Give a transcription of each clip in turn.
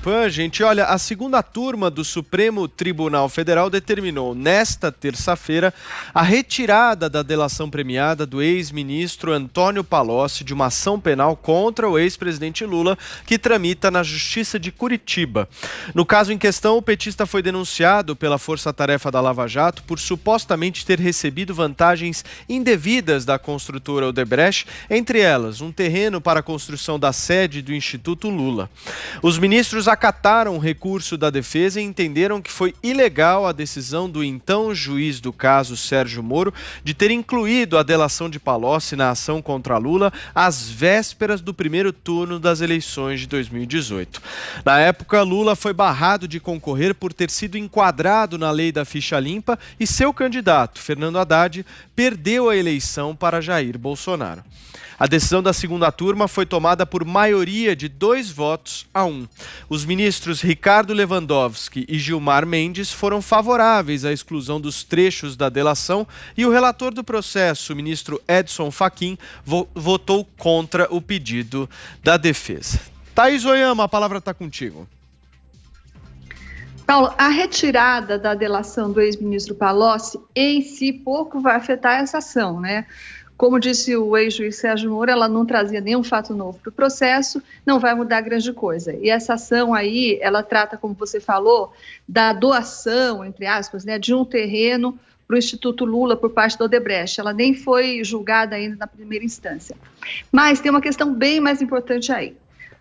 Pan, gente. Olha, a segunda turma do Supremo Tribunal Federal determinou nesta terça-feira a retirada da delação premiada do ex-ministro Antônio Palocci de uma ação penal contra o ex-presidente Lula, que tramita na Justiça de Curitiba. No caso em questão, o petista foi denunciado pela Força-Tarefa da Lava Jato por supostamente ter recebido vantagens indevidas da construtora Odebrecht, entre elas um terreno para a construção da sede do Instituto Lula. Os ministros acataram o recurso da defesa e entenderam que foi ilegal a decisão do então juiz do caso, Sérgio Moro, de ter incluído a delação de Palocci na ação contra Lula às vésperas do primeiro turno das eleições de 2018. Na época, Lula foi barrado de concorrer por ter sido enquadrado na lei da ficha limpa e seu candidato, Fernando Haddad, perdeu a eleição para Jair Bolsonaro. A decisão da segunda turma foi tomada por maioria de 2-1. Os ministros Ricardo Lewandowski e Gilmar Mendes foram favoráveis à exclusão dos trechos da delação e o relator do processo, o ministro Edson Fachin, votou contra o pedido da defesa. Thaís Oyama, a palavra está contigo. Paulo, a retirada da delação do ex-ministro Palocci em si pouco vai afetar essa ação, né? Como disse o ex-juiz Sérgio Moro, ela não trazia nenhum fato novo para o processo, não vai mudar grande coisa. E essa ação aí, ela trata, como você falou, da doação, entre aspas, né, de um terreno para o Instituto Lula por parte da Odebrecht. Ela nem foi julgada ainda na primeira instância. Mas tem uma questão bem mais importante aí.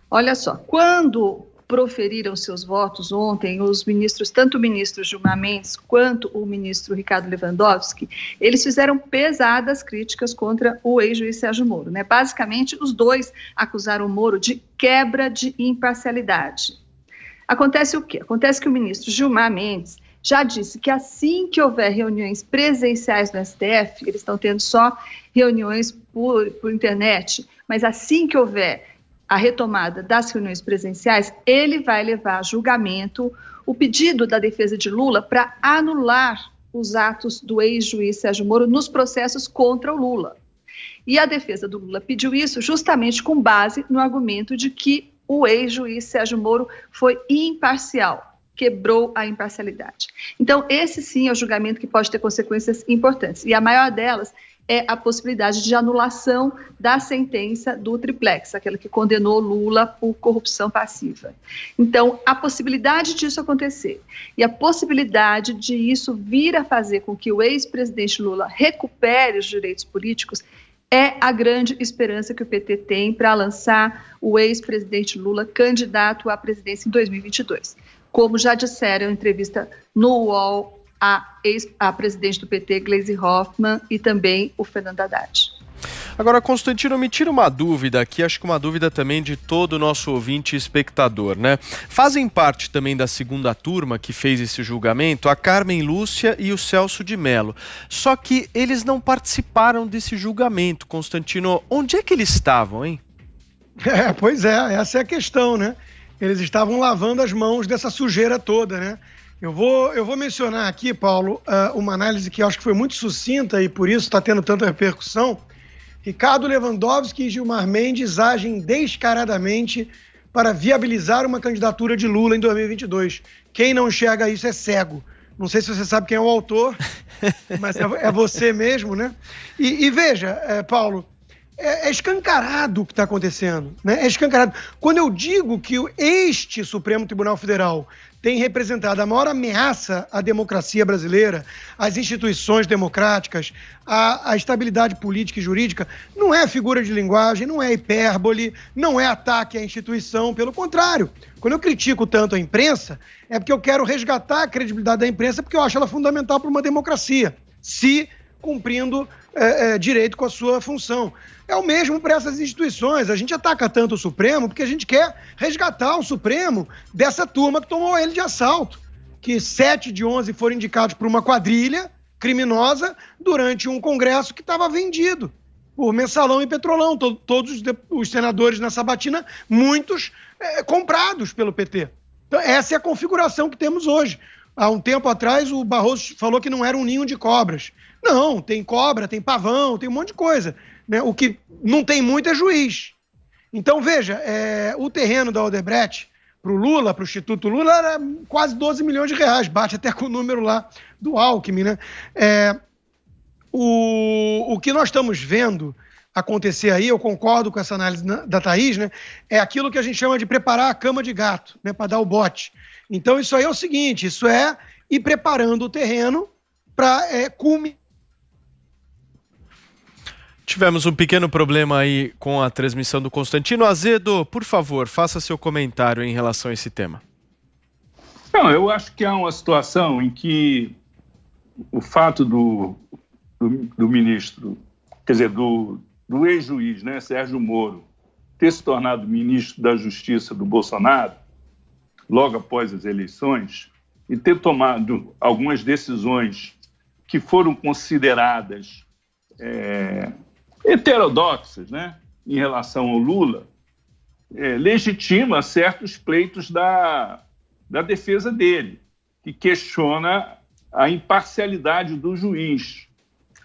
Olha só, quando proferiram seus votos ontem, os ministros, tanto o ministro Gilmar Mendes quanto o ministro Ricardo Lewandowski, eles fizeram pesadas críticas contra o ex-juiz Sérgio Moro, né? Basicamente, os dois acusaram o Moro de quebra de imparcialidade. Acontece o quê? Acontece que o ministro Gilmar Mendes já disse que assim que houver reuniões presenciais no STF, eles estão tendo só reuniões por internet, mas assim que houver a retomada das reuniões presenciais, ele vai levar a julgamento o pedido da defesa de Lula para anular os atos do ex-juiz Sérgio Moro nos processos contra o Lula. E a defesa do Lula pediu isso justamente com base no argumento de que o ex-juiz Sérgio Moro foi imparcial, quebrou a imparcialidade. Então, esse sim é o julgamento que pode ter consequências importantes. E a maior delas é a possibilidade de anulação da sentença do triplex, aquela que condenou Lula por corrupção passiva. Então, a possibilidade disso acontecer e a possibilidade de isso vir a fazer com que o ex-presidente Lula recupere os direitos políticos é a grande esperança que o PT tem para lançar o ex-presidente Lula candidato à presidência em 2022. Como já disseram em entrevista no UOL, a presidente do PT, Gleisi Hoffmann, e também o Fernando Haddad. Agora, Constantino, me tira uma dúvida aqui, acho que uma dúvida também de todo o nosso ouvinte e espectador, né? Fazem parte também da segunda turma que fez esse julgamento a Carmen Lúcia e o Celso de Mello. Só que eles não participaram desse julgamento, Constantino. Onde é que eles estavam, hein? Pois é, essa é a questão, né? Eles estavam lavando as mãos dessa sujeira toda, né? Eu vou mencionar aqui, Paulo, uma análise que eu acho que foi muito sucinta e por isso está tendo tanta repercussão. Ricardo Lewandowski e Gilmar Mendes agem descaradamente para viabilizar uma candidatura de Lula em 2022. Quem não enxerga isso é cego. Não sei se você sabe quem é o autor, mas é você mesmo, né? E veja, Paulo, é escancarado o que está acontecendo, né? É escancarado. Quando eu digo que este Supremo Tribunal Federal tem representado a maior ameaça à democracia brasileira, às instituições democráticas, à estabilidade política e jurídica, não é figura de linguagem, não é hipérbole, não é ataque à instituição, pelo contrário. Quando eu critico tanto a imprensa, é porque eu quero resgatar a credibilidade da imprensa, porque eu acho ela fundamental para uma democracia, se cumprindo direito com a sua função. É o mesmo para essas instituições. A gente ataca tanto o Supremo porque a gente quer resgatar o Supremo dessa turma que tomou ele de assalto, que 7 de 11 foram indicados por uma quadrilha criminosa durante um congresso que estava vendido por mensalão e petrolão. Todos os senadores na sabatina, muitos comprados pelo PT. Então, essa é a configuração que temos hoje. Há um tempo atrás, o Barroso falou que não era um ninho de cobras. Não, tem cobra, tem pavão, tem um monte de coisa, né? O que não tem muito é juiz. Então, veja, o terreno da Odebrecht, para o Lula, para o Instituto Lula, era quase 12 milhões de reais, bate até com o número lá do Alckmin, né? O que nós estamos vendo acontecer aí, eu concordo com essa análise da Thaís, né? É aquilo que a gente chama de preparar a cama de gato, né? Para dar o bote. Então, isso aí é o seguinte, isso é ir preparando o terreno para culminar. Tivemos um pequeno problema aí com a transmissão do Constantino. Azedo, por favor, faça seu comentário em relação a esse tema. Não, eu acho que há uma situação em que o fato do ministro, quer dizer, do ex-juiz, né, Sérgio Moro, ter se tornado ministro da Justiça do Bolsonaro, logo após as eleições, e ter tomado algumas decisões que foram consideradas heterodoxas, né, em relação ao Lula, legitima certos pleitos da defesa dele, que questiona a imparcialidade do juiz.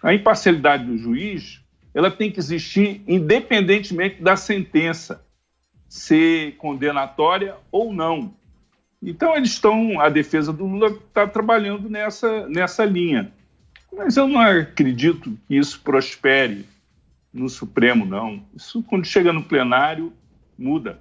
A imparcialidade do juiz, ela tem que existir independentemente da sentença ser condenatória ou não. Então, a defesa do Lula está trabalhando nessa linha. Mas eu não acredito que isso prospere no Supremo, não. Isso, quando chega no plenário, muda.